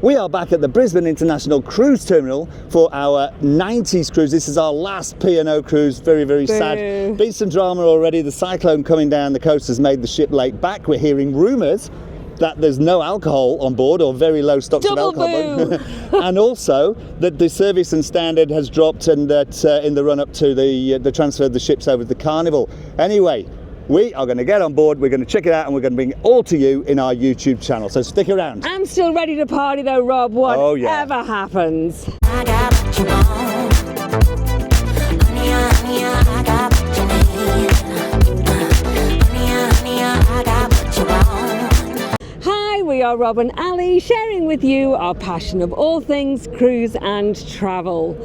We are back at the Brisbane International Cruise Terminal for our 90s cruise. This is our last P&O cruise. Very, very sad. Been some drama already. The cyclone coming down the coast has made the ship late back. We're hearing rumours that there's no alcohol on board, or very low stocks of alcohol. And also that the service and standard has dropped, and that in the run-up to the transfer of the ships over to the Carnival. Anyway, we are going to get on board, we're going to check it out, and we're going to bring it all to you in our YouTube channel, so stick around. I'm still ready to party though, Rob, whatever happens. I got what you want. Honey, I got what you need. Honey, I got what you want. Hi, we are Rob and Ali, sharing with you our passion of all things cruise and travel.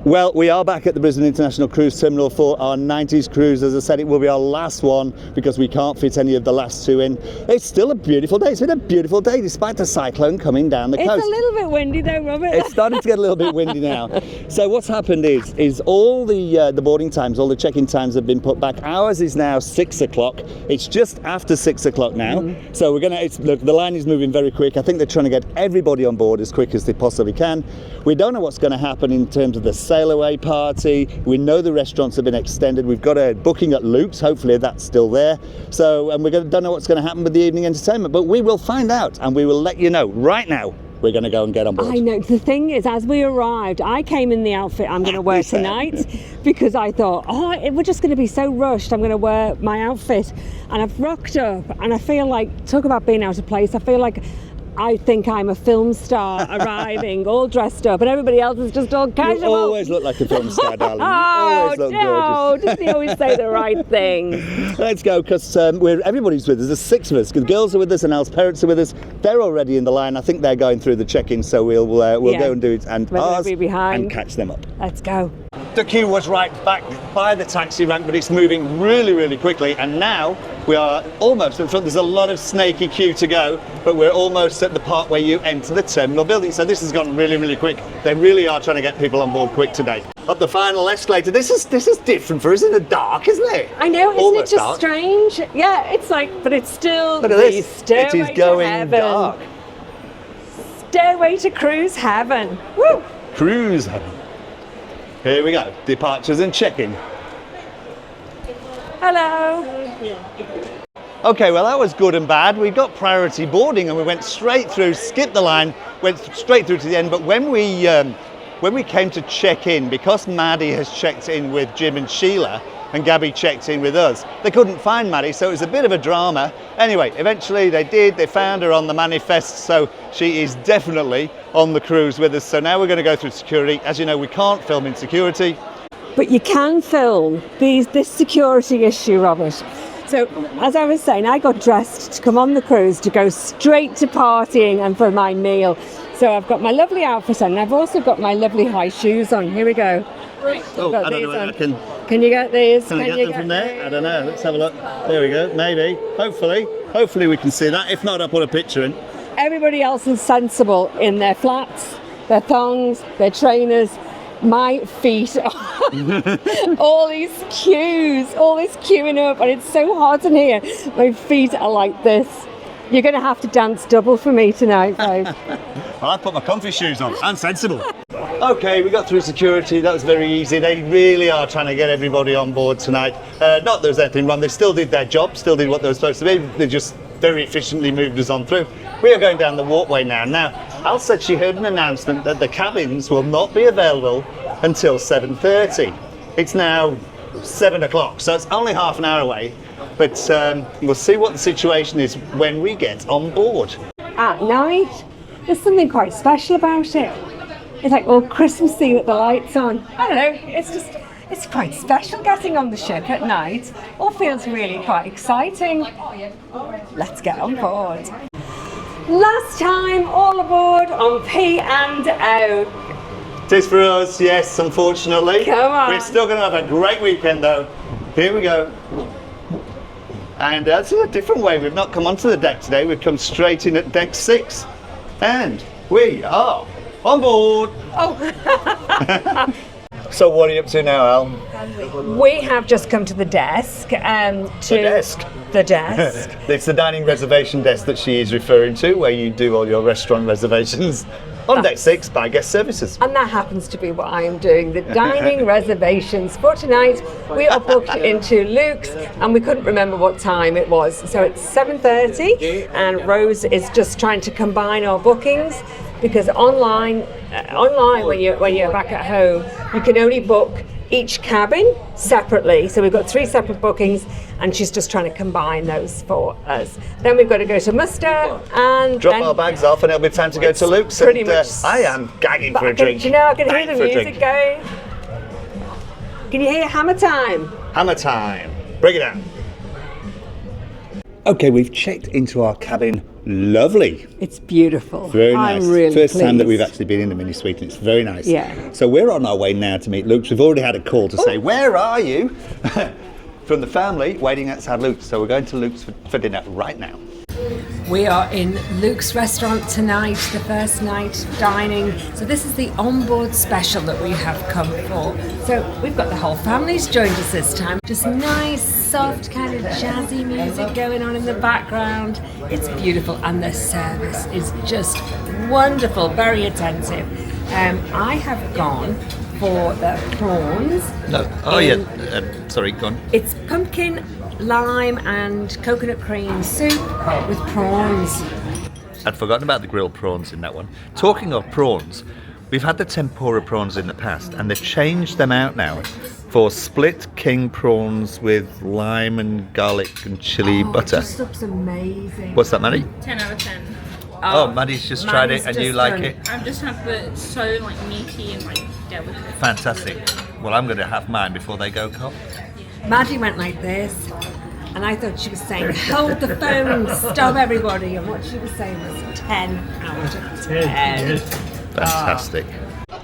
Well, we are back at the Brisbane International Cruise Terminal for our 90s cruise. As I said, it will be our last one because we can't fit any of the last two in. It's still a beautiful day. It's been a beautiful day despite the cyclone coming down the coast. It's a little bit windy though, Robert. It's starting to get a little bit windy now. So what's happened is all the boarding times, all the check-in times have been put back. Ours is now 6 o'clock. It's just after 6 o'clock now. So we're going to, look, the line is moving very quick. I think they're trying to get everybody on board as quick as they possibly can. We don't know what's going to happen in terms of the sail away party. We know the restaurants have been extended. We've got a booking at Luke's. Hopefully that's still there. So, and don't know what's going to happen with the evening entertainment, but we will find out and we will let you know. Right now, we're going to go and get on board. I know. The thing is, as we arrived, I came in the outfit I'm going to wear tonight because I thought, we're just going to be so rushed. I'm going to wear my outfit, and I've rocked up, and I feel like, talk about being out of place. I feel like I think I'm a film star arriving all dressed up, and everybody else is just all casual. You always look like a film star, darling. You Oh, always look no, gorgeous. doesn't he always say the right thing? Let's go, because everybody's with us. There's 6 of us. The girls are with us and Al's parents are with us. They're already in the line. I think they're going through the check-in, so we'll go and do it and ours be behind. and catch them up. Let's go. The queue was right back by the taxi rank, but it's moving really, really quickly, and now we are almost in front. There's a lot of snaky queue to go, but we're almost at the part where you enter the terminal building, so this has gone really, really quick. They really are trying to get people on board quick today. Up the final escalator. This is different for us. It's dark, isn't it? I know, isn't Almost it just dark. strange? Yeah, it's like, but it's still Look at the this. stairway It is going to heaven. dark. Stairway to cruise heaven. Woo! Cruise heaven. Here we go. Departures and check-in. Hello. Okay, well that was good and bad. We got priority boarding and we went straight through, skipped the line, went straight through to the end. But when we came to check in, because Maddie has checked in with Jim and Sheila, and Gabby checked in with us, they couldn't find Maddie, so it was a bit of a drama. Anyway, eventually they did. They found her on the manifest, so she is definitely on the cruise with us. So now we're going to go through security. As you know, we can't film in security. But you can film this security issue, Robert. So, as I was saying, I got dressed to come on the cruise to go straight to partying and for my meal. So I've got my lovely outfit on, and I've also got my lovely high shoes on. Here we go. Oh, I don't know whether I can... Can you get these? Can I get them from there? I don't know. Let's have a look. There we go. Maybe. Hopefully we can see that. If not, I'll put a picture in. Everybody else is sensible in their flats, their thongs, their trainers. My feet, all these queuing up, and it's so hot in here. My feet are like this. You're going to have to dance double for me tonight, babe. Well, I put my comfy shoes on. I'm sensible. Okay, we got through security. That was very easy. They really are trying to get everybody on board tonight. Not that there's anything wrong. They still did their job, still did what they were supposed to be. They just very efficiently moved us on through. We are going down the walkway now. Now, Al said she heard an announcement that the cabins will not be available until 7:30. It's now 7 o'clock, so it's only half an hour away. But we'll see what the situation is when we get on board. At night, there's something quite special about it. It's like all Christmassy with the lights on. I don't know, it's quite special getting on the ship at night. All feels really quite exciting. Let's get on board. Last time all aboard on P&O. It is for us, yes, unfortunately. Come on. We're still going to have a great weekend though. Here we go. And this is a different way. We've not come onto the deck today. We've come straight in at deck 6. And we are on board. Oh. So what are you up to now, Al? We have just come to the desk. The desk. It's the dining reservation desk that she is referring to, where you do all your restaurant reservations. On deck 6 by guest services. And that happens to be what I am doing, the dining reservations for tonight. We are booked into Luke's and we couldn't remember what time it was. So it's 7:30 and Rose is just trying to combine our bookings because online when you're back at home, you can only book each cabin separately. So we've got 3 separate bookings and she's just trying to combine those for us. Then we've got to go to muster and drop our bags off and it'll be time to go to Luke's. Pretty much. I am gagging for a drink. Do you know, I can hear the music going. Can you hear hammer time? Hammer time. Bring it down. Okay, we've checked into our cabin. Lovely. It's beautiful. Very nice. I'm really First time that pleased. we've actually been in the mini suite and it's very nice. Yeah. So we're on our way now to meet Luke's. We've already had a call to say, where are you? From the family waiting outside Luke's. So we're going to Luke's for dinner right now. We are in Luke's restaurant tonight, the first night dining. So this is the onboard special that we have come for. So we've got the whole family's joined us this time. Just nice, soft, kind of jazzy music going on in the background. It's beautiful and the service is just wonderful, very attentive. I have gone for the prawns. No. Sorry, go on. It's pumpkin, lime and coconut cream soup with prawns. I'd forgotten about the grilled prawns in that one. Talking of prawns, we've had the tempura prawns in the past and they've changed them out now for split king prawns with lime and garlic and chili butter. It just looks amazing. What's that, Maddie? 10 out of 10. Oh, Maddie's just tried it and you like it? I've just had the so meaty and delicate. Fantastic. Well, I'm going to have mine before they go cold. Maddie went like this, and I thought she was saying, hold the phone, stop everybody. And what she was saying was 10 out of 10. Fantastic.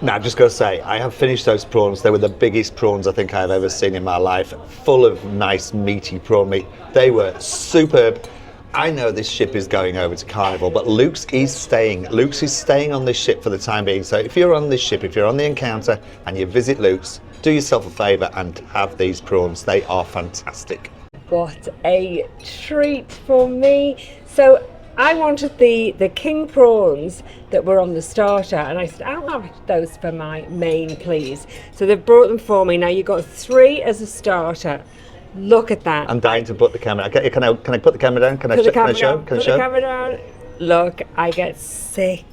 Now, just got to say, I have finished those prawns. They were the biggest prawns I think I've ever seen in my life. Full of nice, meaty prawn meat. They were superb. I know this ship is going over to Carnival, but Luke's is staying on this ship for the time being. So if you're on this ship, if you're on the Encounter and you visit Luke's, do yourself a favour and have these prawns. They are fantastic. What a treat for me. So I wanted the king prawns that were on the starter, and I said, I'll have those for my main, please. So they've brought them for me. Now you've got 3 as a starter. Look at that. I'm dying to put the camera. Can I put the camera down? Can I show? Put the camera down. Look, I get 6.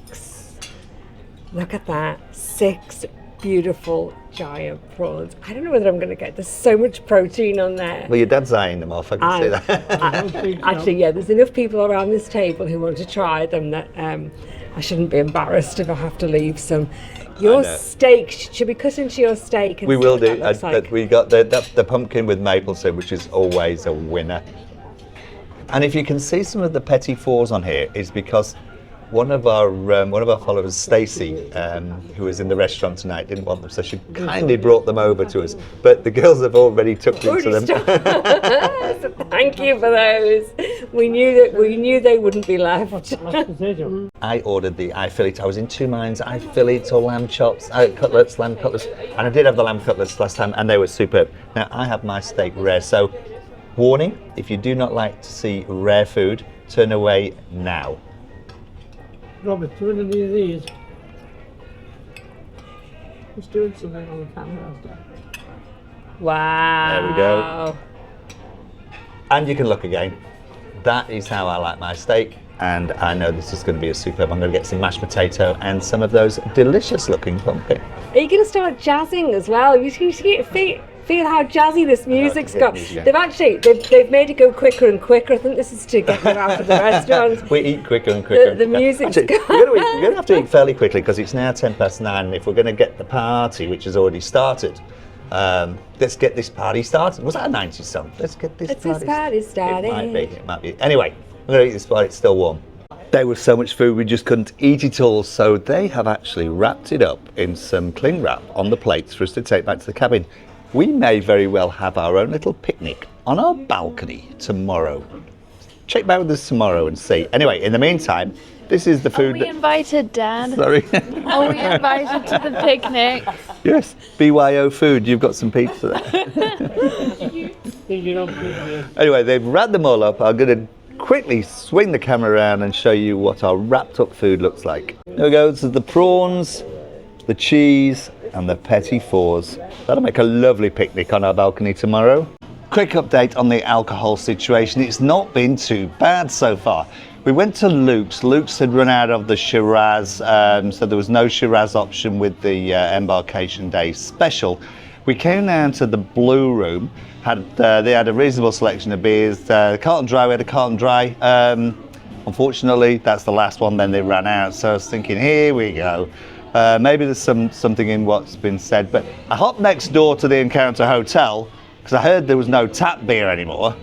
Look at that. 6 beautiful giant prawns. I don't know whether I'm going to get. There's so much protein on there. Well, your dad's eyeing them off. I can see that. Actually, yeah. There's enough people around this table who want to try them that I shouldn't be embarrassed if I have to leave some. Your steak, should we cut into your steak? And we will do. Like? We got the pumpkin with maple syrup, which is always a winner. And if you can see some of the petit fours on here, is because one of our followers, Stacey, who was in the restaurant tonight, didn't want them, so she kindly brought them over to us. But the girls have already took into them. So thank you for those. We knew they wouldn't be left. I ordered the eye fillet. I was in 2 minds: eye fillet or lamb chops, lamb cutlets, and I did have the lamb cutlets last time, and they were superb. Now I have my steak rare, so warning: if you do not like to see rare food, turn away now. Robert, do one of these. He's doing something on the camera. Wow. There we go. And you can look again. That is how I like my steak, and I know this is going to be a superb. I'm going to get some mashed potato and some of those delicious looking pumpkin. Are you going to start jazzing as well? You feel how jazzy this music's got. They've made it go quicker and quicker. I think this is to get you out of the restaurant. We eat quicker and quicker. The music's Actually, we're going to have to eat fairly quickly because it's now 9:10, and if we're going to get the party, which has already started, let's get this party started. Was that a 90s song? Let's get this party started. It might be. Anyway, we're going to eat this while it's still warm. There was so much food we just couldn't eat it all, so they have actually wrapped it up in some cling wrap on the plates for us to take back to the cabin. We may very well have our own little picnic on our balcony tomorrow. Check back with us tomorrow and see. Anyway, in the meantime, This is the Are food. we invited, Dad? Sorry. Are we invited to the picnic? Yes. BYO food. You've got some pizza there. Anyway, they've wrapped them all up. I'm going to quickly swing the camera around and show you what our wrapped up food looks like. There we go. This is the prawns, the cheese, and the petit fours. That'll make a lovely picnic on our balcony tomorrow. Quick update on the alcohol situation. It's not been too bad so far. We went to Luke's. Luke's had run out of the Shiraz, so there was no Shiraz option with the Embarkation Day special. We came down to the Blue Room. They had a reasonable selection of beers. Carlton Dry, we had a Carlton Dry. Unfortunately, that's the last one, then they ran out. So I was thinking, here we go. Maybe there's something in what's been said. But I hopped next door to the Encounter Hotel, because I heard there was no tap beer anymore.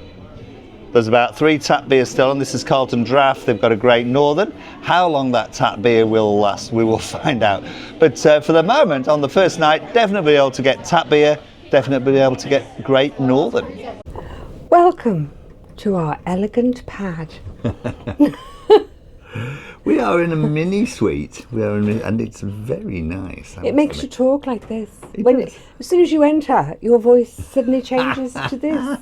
There's about 3 tap beers still, and this is Carlton Draft. They've got a Great Northern. How long that tap beer will last, we will find out. But for the moment, on the first night, definitely be able to get tap beer, definitely be able to get Great Northern. Welcome to our elegant pad. We are in a mini suite, and it's very nice. It makes you talk like this. It When does. as soon as you enter, your voice suddenly changes to this.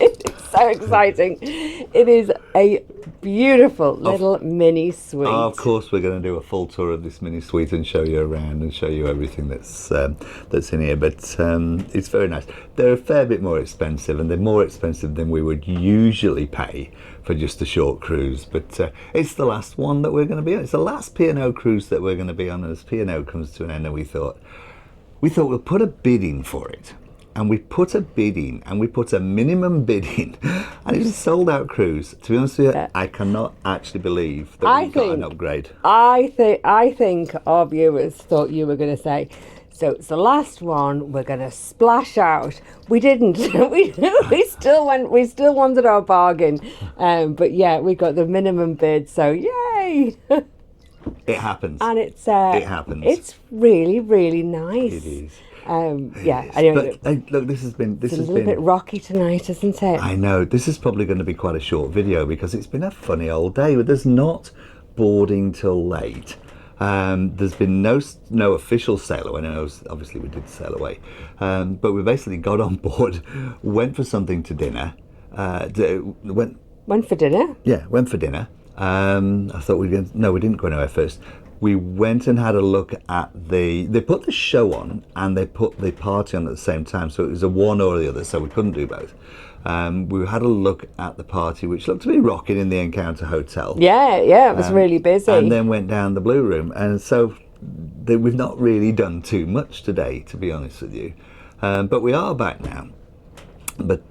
It's so exciting. It is a beautiful little mini suite. Of course, we're going to do a full tour of this mini suite and show you around and show you everything that's in here. But it's very nice. They're a fair bit more expensive, and they're more expensive than we would usually pay for just a short cruise. But it's the last one that we're going to be on. It's the last P&O cruise that we're going to be on as P&O comes to an end. And we thought we'll put a bid in for it. And we put a bid in, and we put a minimum bid in, and it's a sold-out cruise. To be honest with you, I cannot actually believe that we got an upgrade. I think our viewers thought you were going to say, so it's the last one, we're going to splash out. We didn't. we still wanted our bargain. But yeah, we got the minimum bid, so yay! It happens. And it happens. It's really, really nice. It is. Yeah. Anyway, But look, this has been it's a little bit rocky tonight, isn't it? I know. This is probably going to be quite a short video because it's been a funny old day. There's not boarding till late. There's been no official sail away. No, obviously we did sail away, but we basically got on board, went for something to dinner. Went for dinner. Yeah, went for dinner. I thought we didn't go anywhere first. We went and had a look at they put the show on and they put the party on at the same time, so it was a one or the other, so we couldn't do both. We had a look at the party, which looked to be rocking in the Encounter Hotel. Yeah, it was really busy. And then went down the Blue Room, and so we've not really done too much today, to be honest with you. But we are back now. But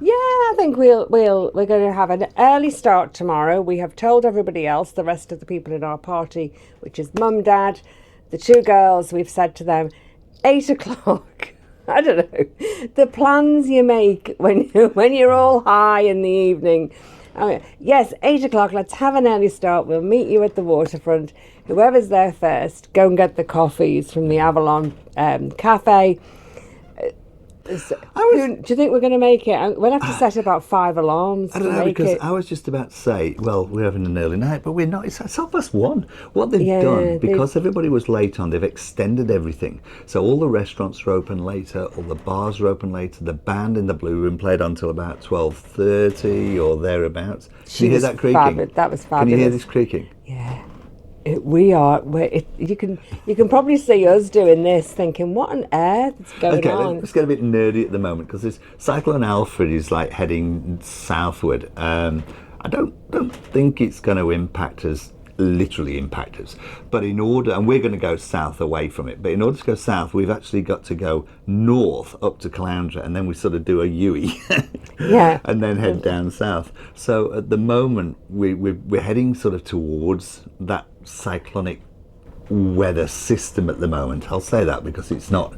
yeah, I think we're going to have an early start tomorrow. We have told everybody else, the rest of the people in our party, which is Mum, Dad, the 2 girls. We've said to them, 8 o'clock. I don't know, the plans you make when you're all high in the evening. Yes, 8 o'clock, let's have an early start. We'll meet you at the waterfront. Whoever's there first, go and get the coffees from the Avalon Cafe. Do you think we're going to make it? We'll have to set about 5 alarms I don't know, because I was just about to say, well, we're having an early night, but we're not. It's 1:30. What they've done, because everybody was late on, they've extended everything. So all the restaurants are open later, all the bars are open later. The band in the Blue Room played until about 12:30 or thereabouts. Can you hear that creaking? That was fabulous. Can you hear this creaking? Yeah. You can probably see us doing this, thinking, what on earth is going on? Let's get a bit nerdy at the moment, because this Cyclone Alfred is like heading southward. I don't think it's going to literally impact us, but and we're going to go south away from it, but in order to go south, we've actually got to go north up to Caloundra, and then we sort of do a U-E yeah, and then head down south. So at the moment we're heading sort of towards that cyclonic weather system at the moment. I'll say that because it's not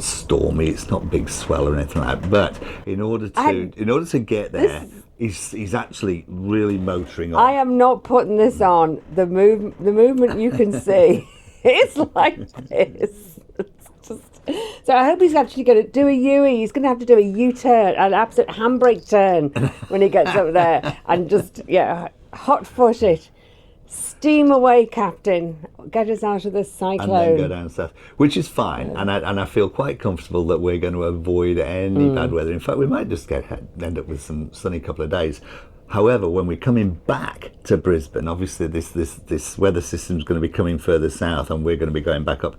stormy, it's not big swell or anything like that, but in order to get there, he's actually really motoring on. I am not putting this on. The movement you can see, it's like this. So I hope he's actually going to do a U-turn. He's going to have to do a U-turn, an absolute handbrake turn when he gets up there, and just hot-footed. Steam away, Captain. Get us out of this cyclone. And then go down south, which is fine. And I feel quite comfortable that we're going to avoid any bad weather. In fact, we might just end up with some sunny couple of days. However, when we're coming back to Brisbane, obviously this weather system is going to be coming further south, and we're going to be going back up.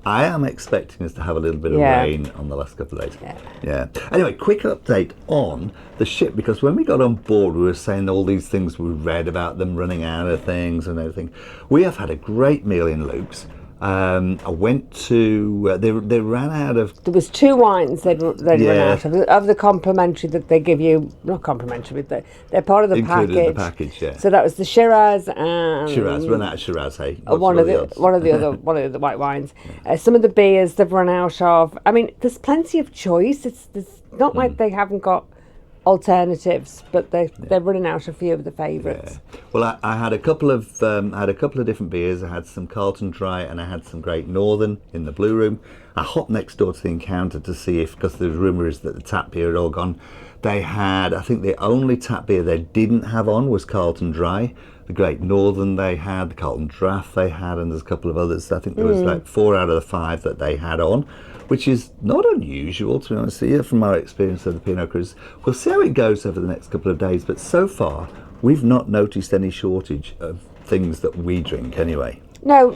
I am expecting us to have a little bit of rain on the last couple of days. Yeah. Anyway, quick update on the ship, because when we got on board, we were saying all these things we read about them running out of things and everything. We have had a great meal in Luke's. I went to, they ran out of... There was 2 wines they'd run out of the complimentary that they give you, not complimentary, but they're part of the included package. In the package, yeah. So that was the Shiraz and... Shiraz, run out of Shiraz, hey. One of the other white wines. Some of the beers they've run out of. I mean, there's plenty of choice. It's not like they haven't got alternatives, but they're running out of a few of the favourites. Yeah. Well, I had a couple of different beers. I had some Carlton Dry and I had some Great Northern in the Blue Room. I hopped next door to the Encounter to see if, because the rumour is that the tap beer had all gone. They had, I think the only tap beer they didn't have on was Carlton Dry. The Great Northern they had, the Carlton Draft they had, and there's a couple of others. I think there was like 4 out of the 5 that they had on, which is not unusual, to be honest with you, from our experience of the P&O cruise. We'll see how it goes over the next couple of days, but so far we've not noticed any shortage of things that we drink anyway. No,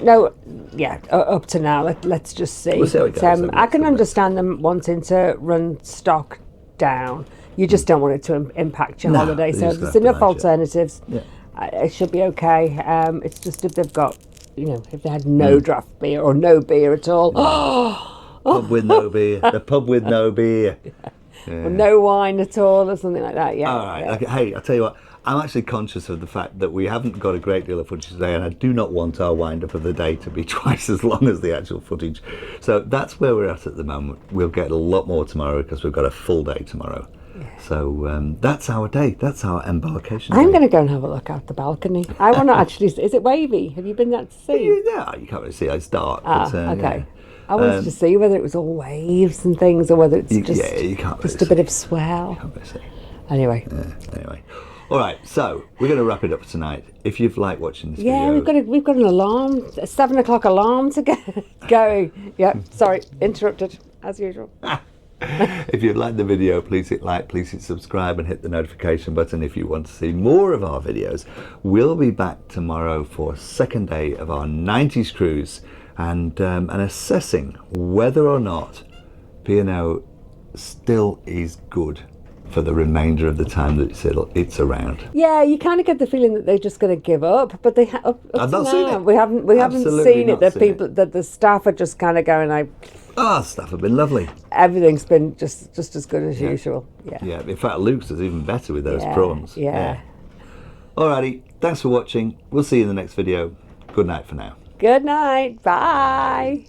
up to now, let's just see. We'll see how it goes. I can understand them wanting to run stock down. You just don't want it to impact your holiday, so there's enough alternatives. Yeah. It should be okay. It's just if they've got, if they had no draft beer or no beer at all. Pub with no beer. The pub with no beer. Or no wine at all, or something like that. Yeah. All right. Okay. Hey, I'll tell you what. I'm actually conscious of the fact that we haven't got a great deal of footage today, and I do not want our wind-up of the day to be twice as long as the actual footage. So that's where we're at the moment. We'll get a lot more tomorrow because we've got a full day tomorrow. Yeah. So that's our day. That's our embarkation day. I'm going to go and have a look out the balcony. I want to actually... Is it wavy? Have you been there to see? Yeah, you can't really see. It's dark. Okay. Yeah. I wanted to see whether it was all waves and things, or whether it's you can't just really a bit of swell. You can't really see. Anyway. Anyway. All right, so we're going to wrap it up tonight. If you've liked watching this video... Yeah, we've got an alarm, a 7 o'clock alarm to get going. Yeah, sorry, interrupted, as usual. If you've liked the video, please hit like, please hit subscribe and hit the notification button if you want to see more of our videos. We'll be back tomorrow for a second day of our 90s cruise and assessing whether or not P&O still is good for the remainder of the time that it's around. Yeah, you kind of get the feeling that they're just going to give up, but they I've not seen it. We haven't seen it. That the staff are just kind of going like. Staff have been lovely. Everything's been just as good as usual. Yeah. In fact, Luke's is even better with those prawns. Yeah. Alrighty, thanks for watching. We'll see you in the next video. Good night for now. Good night. Bye.